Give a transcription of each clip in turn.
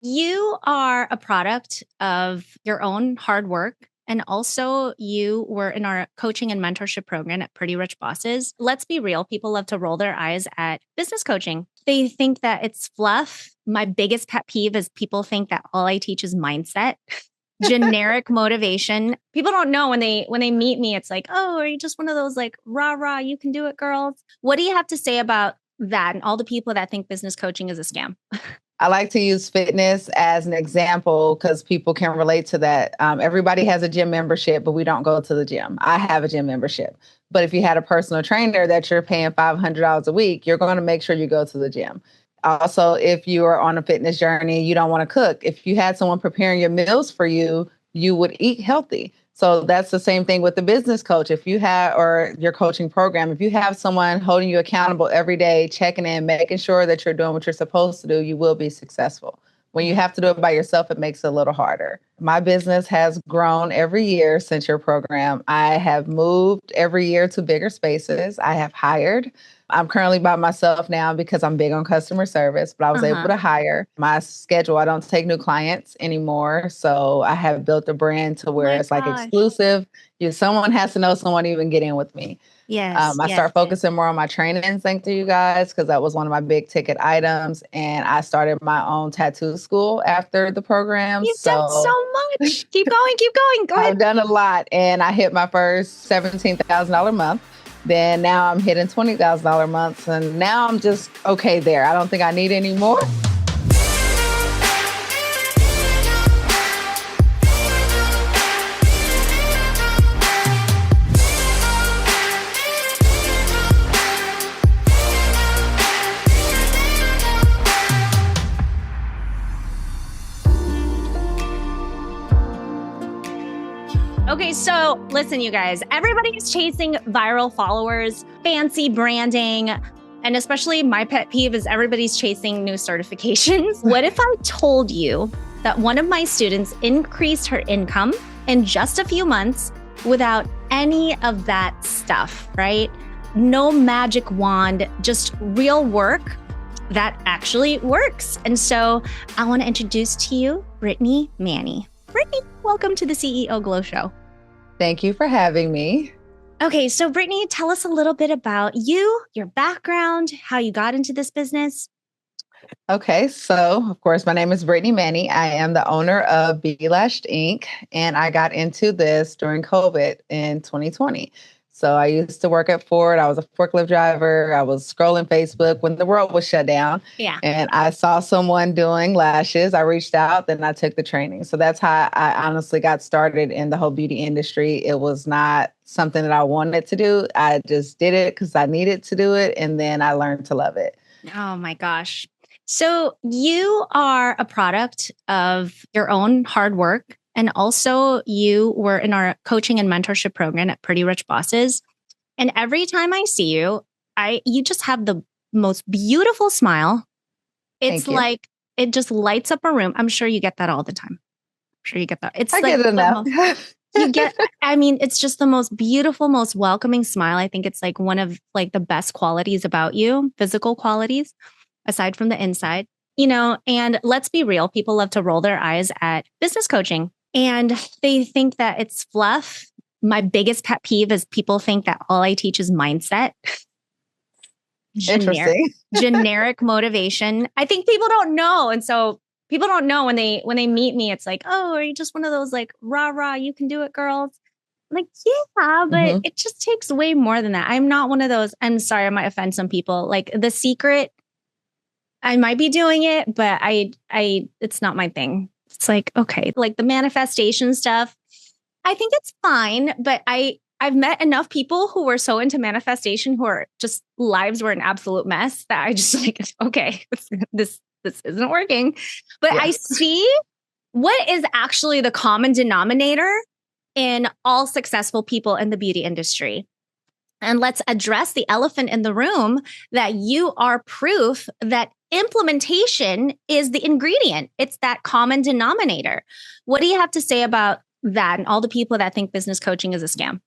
You are a product of your own hard work. And also, you were in our coaching and mentorship program at Pretty Rich Bosses. Let's be real. People love to roll their eyes at business coaching. They think that it's fluff. My biggest pet peeve is people think that all I teach is mindset, generic motivation. People don't know when they meet me, it's like, oh, are you just one of those like rah rah, you can do it girls? What do you have to say about that and all the people that think business coaching is a scam? I like to use fitness as an example because people can relate to that. Everybody has a gym membership, but we don't go to the gym. I have a gym membership. But if you had a personal trainer that you're paying $500 a week, you're going to make sure you go to the gym. Also, if you are on a fitness journey, you don't want to cook. If you had someone preparing your meals for you, you would eat healthy. So that's the same thing with the business coach. If you have, or your coaching program, if you have someone holding you accountable every day, checking in, making sure that you're doing what you're supposed to do, you will be successful. When you have to do it by yourself, it makes it a little harder. My business has grown every year since your program. I have moved every year to bigger spaces. I have hired. I'm currently by myself now because I'm big on customer service, but I was able to hire my schedule. I don't take new clients anymore. So I have built a brand to where it's like exclusive. Someone has to know someone to even get in with me. I start focusing more on my training, thanks to you guys, because that was one of my big ticket items. And I started my own tattoo school after the program. You've done so much. Keep going, keep going. Go ahead. I've done a lot. And I hit my first $17,000 month. Then now I'm hitting $20,000 months. And now I'm just okay there. I don't think I need any more. Okay, so listen, you guys, everybody is chasing viral followers, fancy branding, and especially my pet peeve is everybody's chasing new certifications. What if I told you that one of my students increased her income in just a few months without any of that stuff, right? No magic wand, just real work that actually works. And so I want to introduce to you Brittany Manney. Brittany, welcome to the CEO Glow Show. Thank you for having me. Okay, so Brittany, tell us a little bit about you, your background, how you got into this business. Okay, so of course, my name is Brittany Manney. I am the owner of Blashed Ink, and I got into this during COVID in 2020. So I used to work at Ford. I was a forklift driver. I was scrolling Facebook when the world was shut down. Yeah. And I saw someone doing lashes. I reached out, then I took the training. So that's how I honestly got started in the whole beauty industry. It was not something that I wanted to do. I just did it because I needed to do it. And then I learned to love it. Oh my gosh. So you are a product of your own hard work. And also you were in our coaching and mentorship program at Pretty Rich Bosses. And every time I see you, you just have the most beautiful smile. It's like, it just lights up a room. I'm sure you get that all the time. I'm sure you get that. I get it enough. It's just the most beautiful, most welcoming smile. I think it's like one of like the best qualities about you, physical qualities, aside from the inside, and let's be real. People love to roll their eyes at business coaching. And they think that it's fluff. My biggest pet peeve is people think that all I teach is mindset. Generic motivation. I think people don't know. And so people don't know when they meet me, it's like, oh, are you just one of those like rah rah, you can do it girls? I'm like, yeah, but it just takes way more than that. I'm not one of those. I'm sorry, I might offend some people. Like The Secret, I might be doing it, but it's not my thing. It's like, okay, like the manifestation stuff, I think it's fine, but I've met enough people who were so into manifestation who are just lives were an absolute mess that I just like, okay, this isn't working. But I see what is actually the common denominator in all successful people in the beauty industry. And let's address the elephant in the room that you are proof that implementation is the ingredient. It's that common denominator. What do you have to say about that and all the people that think business coaching is a scam?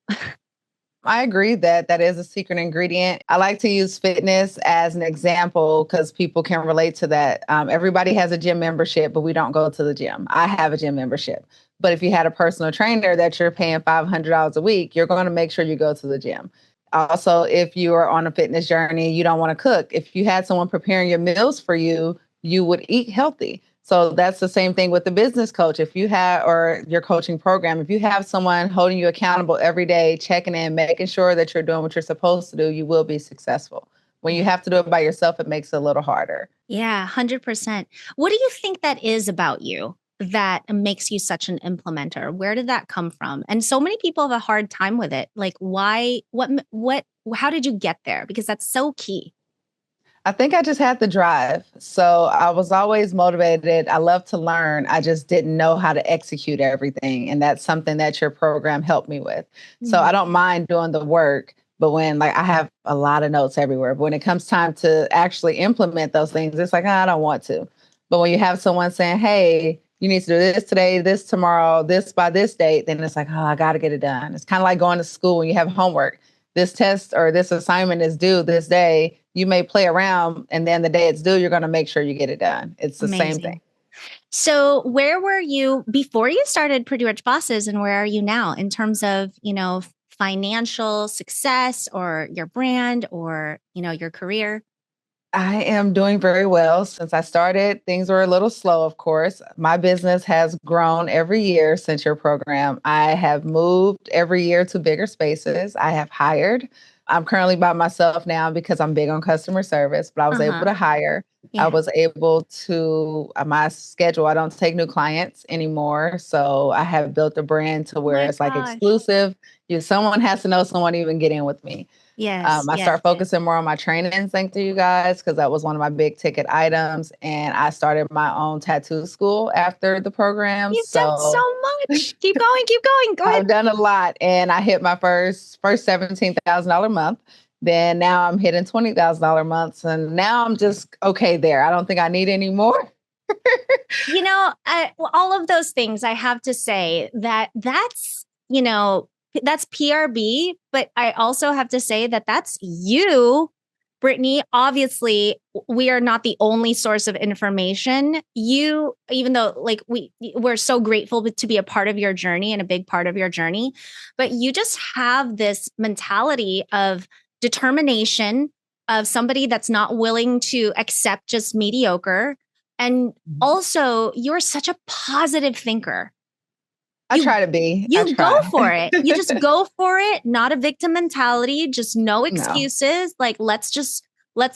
I agree that that is a secret ingredient. I like to use fitness as an example because people can relate to that. Everybody has a gym membership, but we don't go to the gym. I have a gym membership. But if you had a personal trainer that you're paying $500 a week, you're going to make sure you go to the gym. Also, if you are on a fitness journey, you don't want to cook. If you had someone preparing your meals for you, you would eat healthy. So that's the same thing with the business coach. If you have, or your coaching program, if you have someone holding you accountable every day, checking in, making sure that you're doing what you're supposed to do, you will be successful. When you have to do it by yourself, it makes it a little harder. Yeah, 100%. What do you think that is about you that makes you such an implementer? Where did that come from? And so many people have a hard time with it. Like, why, how did you get there? Because that's so key. I think I just had the drive. So I was always motivated. I love to learn. I just didn't know how to execute everything. And that's something that your program helped me with. So I don't mind doing the work, but when like I have a lot of notes everywhere, but when it comes time to actually implement those things, it's like, I don't want to. But when you have someone saying, hey, you need to do this today, this tomorrow, this by this date, then it's like, oh, I got to get it done. It's kind of like going to school when you have homework. This test or this assignment is due this day. You may play around and then the day it's due, you're going to make sure you get it done. It's the same thing. So where were you before you started Pretty Rich Bosses, and where are you now in terms of, financial success or your brand or, your career? I am doing very well. Since I started, things were a little slow, of course. My business has grown every year since your program. I have moved every year to bigger spaces. I have hired. I'm currently by myself now because I'm big on customer service, but I was able to hire. I was able to, my schedule, I don't take new clients anymore. So I have built a brand to where it's like exclusive. Someone has to know someone to even get in with me. I start focusing more on my training, thanks to you guys, because that was one of my big ticket items. And I started my own tattoo school after the program. You've done so much. Keep going, keep going. Go ahead. I've done a lot. And I hit my first $17,000 month. Then now I'm hitting $20,000 months. And now I'm just okay there. I don't think I need any more. All of those things, I have to say that's PRB, but I also have to say that that's you, Brittany. Obviously, we are not the only source of information. You, even though we're so grateful to be a part of your journey and a big part of your journey, but you just have this mentality of determination of somebody that's not willing to accept just mediocre. And also, you're such a positive thinker. I try to be. You go for it. You just go for it. Not a victim mentality. Just no excuses. Like, let's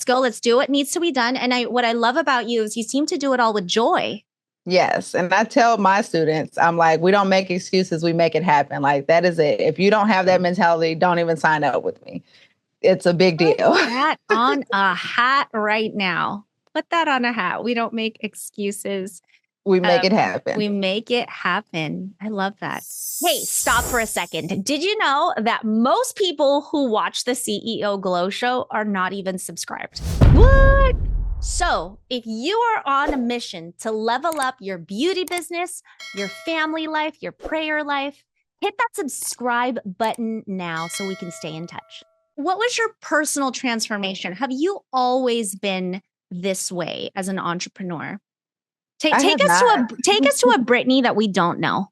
go. Let's do what needs to be done. And what I love about you is you seem to do it all with joy. Yes. And I tell my students, I'm like, we don't make excuses. We make it happen. Like, that is it. If you don't have that mentality, don't even sign up with me. It's a big deal. Put that on a hat right now. Put that on a hat. We don't make excuses. We make it happen. We make it happen. I love that. Hey, stop for a second. Did you know that most people who watch the CEO Glow Show are not even subscribed? What? So if you are on a mission to level up your beauty business, your family life, your prayer life, hit that subscribe button now so we can stay in touch. What was your personal transformation? Have you always been this way as an entrepreneur? Take us to a Brittany that we don't know.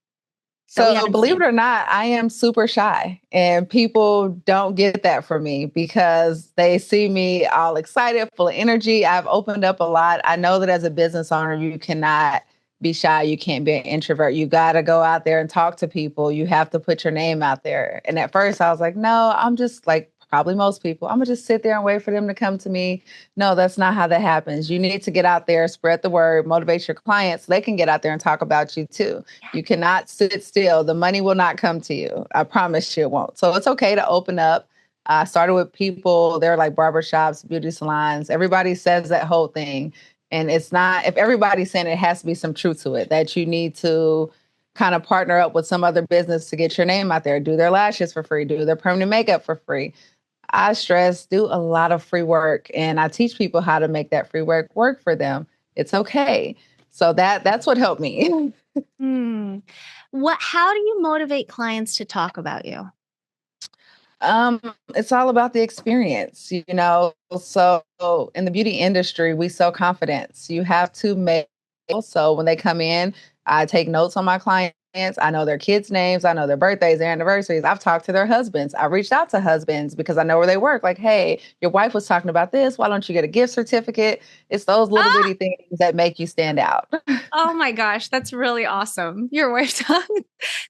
So believe it or not, I am super shy, and people don't get that from me because they see me all excited, full of energy. I've opened up a lot. I know that as a business owner, you cannot be shy. You can't be an introvert. You got to go out there and talk to people. You have to put your name out there. And at first I was like, no, I'm just like probably most people. I'm going to just sit there and wait for them to come to me. No, that's not how that happens. You need to get out there, spread the word, motivate your clients. So they can get out there and talk about you too. You cannot sit still. The money will not come to you. I promise you it won't. So it's okay to open up. I started with people, they're like barbershops, beauty salons. Everybody says that whole thing. And it's not, if everybody's saying it, has to be some truth to it, that you need to kind of partner up with some other business to get your name out there, do their lashes for free, do their permanent makeup for free. I stress, do a lot of free work, and I teach people how to make that free work for them. It's okay. So that's what helped me. How do you motivate clients to talk about you? Um, it's all about the experience, you know. So in the beauty industry, we sell confidence. You have to make so when they come in, I take notes on my clients. I know their kids' names, I know their birthdays, their anniversaries. I've talked to their husbands. I reached out to husbands because I know where they work. Like, hey, your wife was talking about this. Why don't you get a gift certificate? It's those little Ah! bitty things that make you stand out. Oh my gosh, that's really awesome. Your wife's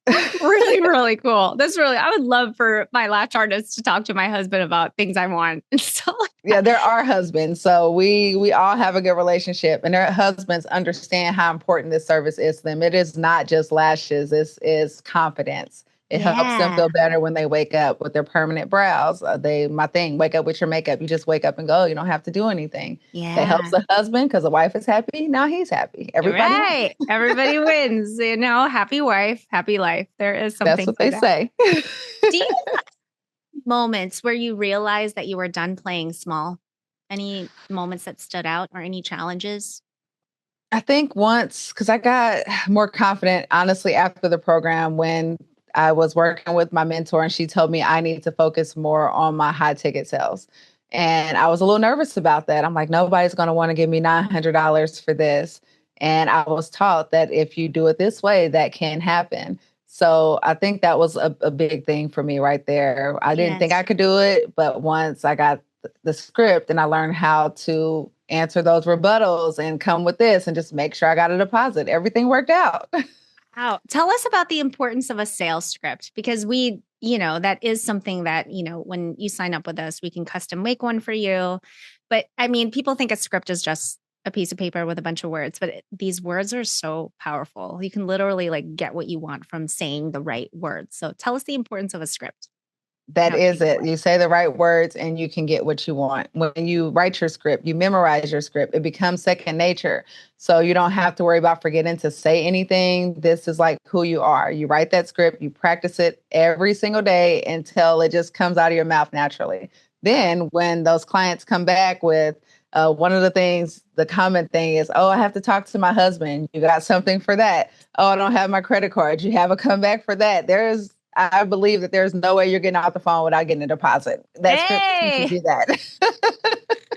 that's really, really cool. That's really, I would love for my lash artist to talk to my husband about things I want. And so Yeah, there are husbands. So we all have a good relationship, and their husbands understand how important this service is to them. It is not just lashes, it's is confidence. It helps them yeah, feel better when they wake up with their permanent brows. My thing, wake up with your makeup. You just wake up and go. You don't have to do anything. That helps yeah. the husband because the wife is happy. Now he's happy. Everybody wins. Right. Everybody wins. You know, happy wife, happy life. There is That's something what to they that. say. Do you have moments where you realized that you were done playing small? Any moments that stood out or any challenges? I think once, because I got more confident, honestly, after the program when I was working with my mentor and she told me I need to focus more on my high ticket sales. And I was a little nervous about that. I'm like, nobody's going to want to give me $900 for this. And I was taught that if you do it this way, that can happen. So I think that was a big thing for me right there. I didn't think I Yes. could do it, but once I got the script and I learned how to answer those rebuttals and come with this and just make sure I got a deposit. Everything worked out. Wow. Tell us about the importance of a sales script because that is something that, when you sign up with us, we can custom make one for you. But I mean, people think a script is just a piece of paper with a bunch of words, but these words are so powerful. You can literally like get what you want from saying the right words. So tell us the importance of a script and That how it is changed your it. life. You say the right words and you can get what you want. When you write your script, you memorize your script, it becomes second nature. So you don't have to worry about forgetting to say anything. This is like who you are. You write that script, you practice it every single day until it just comes out of your mouth naturally. Wow. Then when those clients come back with one of the things, the common thing is, oh, I have to talk to my husband. You got something for that? Oh, I don't have my credit card. You have a comeback for that. I believe that there's no way you're getting off the phone without getting a deposit. That script teaches Hey. you that.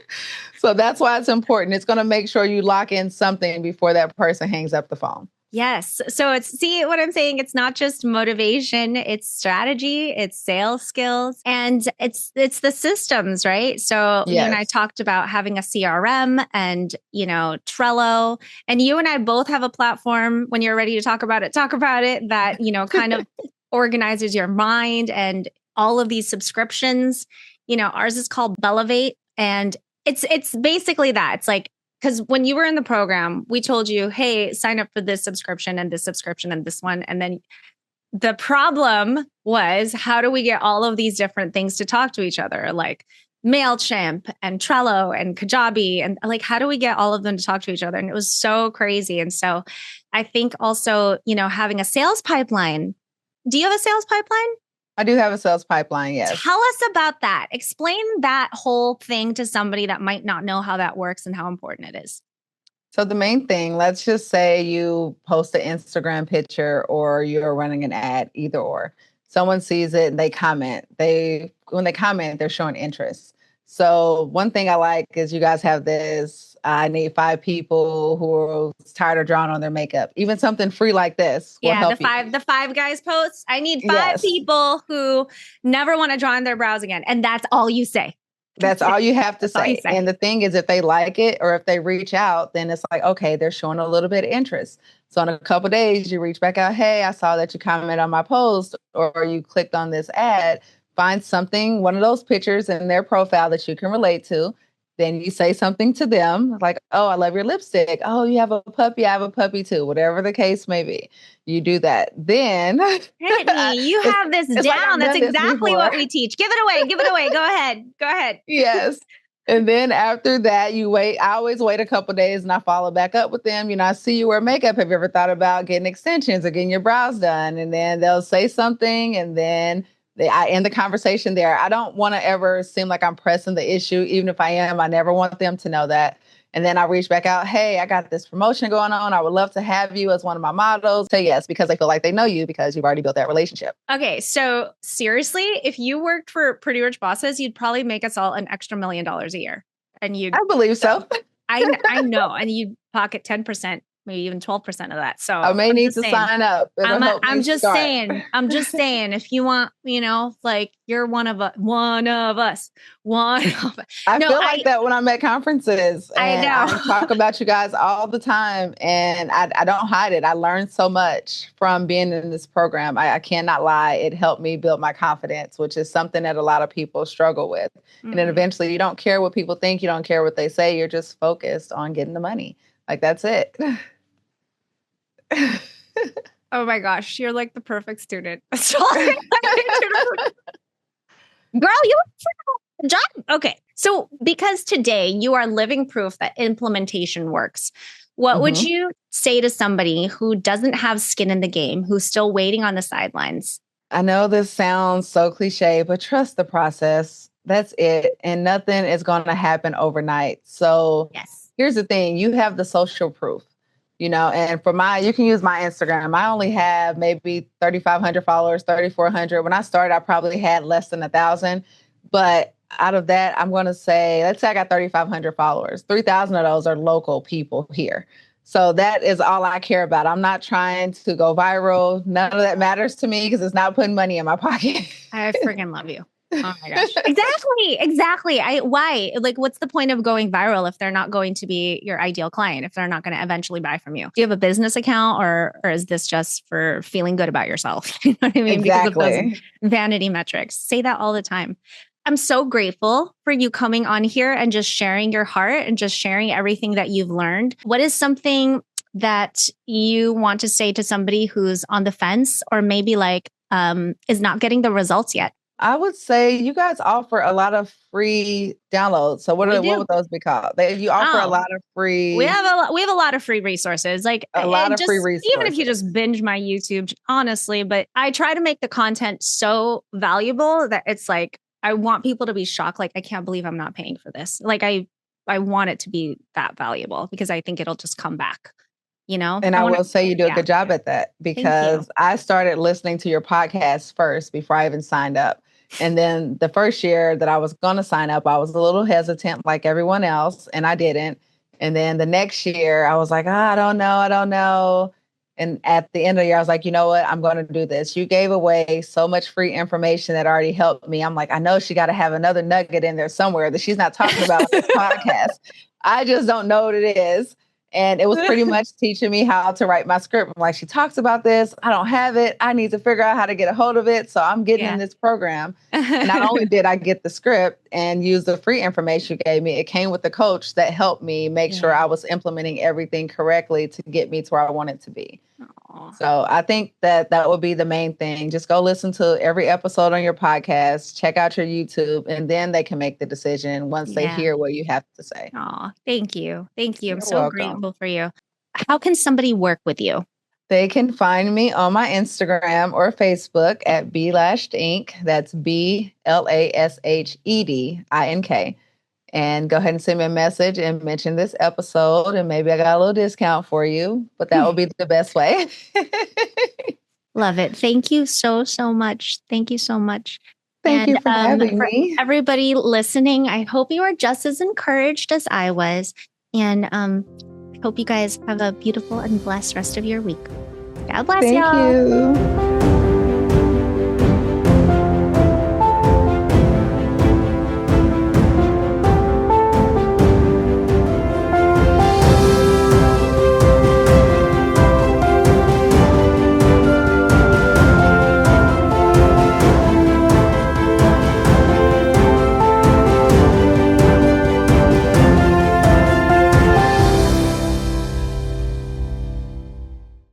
So that's why it's important. It's going to make sure you lock in something before that person hangs up the phone. Yes. So see what I'm saying? It's not just motivation, it's strategy, it's sales skills, and it's the systems, right? So you and I Yes. talked about having a CRM and, Trello, and you and I both have a platform when you're ready to talk about it, that, kind of organizes your mind and all of these subscriptions. Ours is called Bellevate and it's basically that. It's like because when you were in the program, we told you, hey, sign up for this subscription and this subscription and this one. And then the problem was, how do we get all of these different things to talk to each other? Like MailChimp and Trello and Kajabi. And like, how do we get all of them to talk to each other? And it was so crazy. And so I think also, having a sales pipeline. Do you have a sales pipeline? I do have a sales pipeline, yes. Tell us about that. Explain that whole thing to somebody that might not know how that works and how important it is. So the main thing, let's just say you post an Instagram picture or you're running an ad, either or. Someone sees it and they comment. When they comment, they're showing interest. So one thing I like is you guys have this, I need 5 people who are tired of drawing on their makeup. Even something free like this will Yeah, help you. the five guys posts. I need 5 Yes. people who never want to draw on their brows again. And that's all you say. That's all you have to That's all you say. say. And the thing is, if they like it or if they reach out, then it's like, okay, they're showing a little bit of interest. So in a couple of days, you reach back out, hey, I saw that you commented on my post or you clicked on this ad. Find something, one of those pictures in their profile that you can relate to. Then you say something to them like, oh, I love your lipstick. Oh, you have a puppy. I have a puppy too. Whatever the case may be. You do that. Then Brittany, you have this it's like down. I've That's done this exactly before. what we teach. Give it away. Give it away. Go ahead. Go ahead. Yes. And then after that, you wait. I always wait a couple days and I follow back up with them. I see you wear makeup. Have you ever thought about getting extensions or getting your brows done? And then they'll say something and then I end the conversation there. I don't want to ever seem like I'm pressing the issue. Even if I am, I never want them to know that. And then I reach back out, hey, I got this promotion going on. I would love to have you as one of my models. Say yes, because they feel like they know you because you've already built that relationship. Okay. So seriously, if you worked for Pretty Rich Bosses, you'd probably make us all an extra $1 million a year. And I believe so. I know. And you'd pocket 10%, maybe even 12% of that. So I may need to sign up. I'm just saying, if you want, like you're one of us. I feel like that when I'm at conferences. And I know. I talk about you guys all the time, and I don't hide it. I learned so much from being in this program. I cannot lie. It helped me build my confidence, which is something that a lot of people struggle with. Mm-hmm. And then eventually you don't care what people think. You don't care what they say. You're just focused on getting the money. Like, that's it. Oh my gosh, you're like the perfect student. Girl, you look a job. Okay. So because today you are living proof that implementation works, what would you say to somebody who doesn't have skin in the game, who's still waiting on the sidelines? I know this sounds so cliche, but trust the process. That's it. And nothing is going to happen overnight. So here's the thing. You have the social proof. And you can use my Instagram. I only have maybe 3,500 followers, 3,400. When I started, I probably had less than 1,000. But out of that, I'm going to say, let's say I got 3,500 followers. 3,000 of those are local people here. So that is all I care about. I'm not trying to go viral. None of that matters to me because it's not putting money in my pocket. I freaking love you. Oh my gosh. Exactly. Why? Like, what's the point of going viral if they're not going to be your ideal client, if they're not going to eventually buy from you? Do you have a business account or is this just for feeling good about yourself? You know what I mean? Exactly. Because of those vanity metrics. Say that all the time. I'm so grateful for you coming on here and just sharing your heart and just sharing everything that you've learned. What is something that you want to say to somebody who's on the fence or maybe is not getting the results yet? I would say you guys offer a lot of free downloads. So what would those be called? You offer a lot of free. We have a lot of free resources. Free resources. Even if you just binge my YouTube, honestly. But I try to make the content so valuable that it's like I want people to be shocked. Like, I can't believe I'm not paying for this. Like I want it to be that valuable because I think it'll just come back. And I will say you do a good job at that because I started listening to your podcast first before I even signed up. And then the first year that I was going to sign up, I was a little hesitant like everyone else, and I didn't. And then the next year I was like, I don't know. And at the end of the year, I was like, you know what? I'm going to do this. You gave away so much free information that already helped me. I'm like, I know she got to have another nugget in there somewhere that she's not talking about on this podcast. I just don't know what it is. And it was pretty much teaching me how to write my script. I'm like, she talks about this. I don't have it. I need to figure out how to get a hold of it. So I'm getting in this program. And not only did I get the script and use the free information you gave me, it came with the coach that helped me make sure I was implementing everything correctly to get me to where I wanted to be. Aww. So I think that would be the main thing. Just go listen to every episode on your podcast, check out your YouTube, and then they can make the decision once they hear what you have to say. Oh, thank you. Thank you. I'm so grateful for you. How can somebody work with you? They can find me on my Instagram or Facebook at Blashed Ink. That's BLASHEDINK. And go ahead and send me a message and mention this episode. And maybe I got a little discount for you, but that will be the best way. Love it. Thank you so much. Thank you so much. Thank you for having me. Everybody listening, I hope you are just as encouraged as I was. And I hope you guys have a beautiful and blessed rest of your week. God bless y'all. Thank you.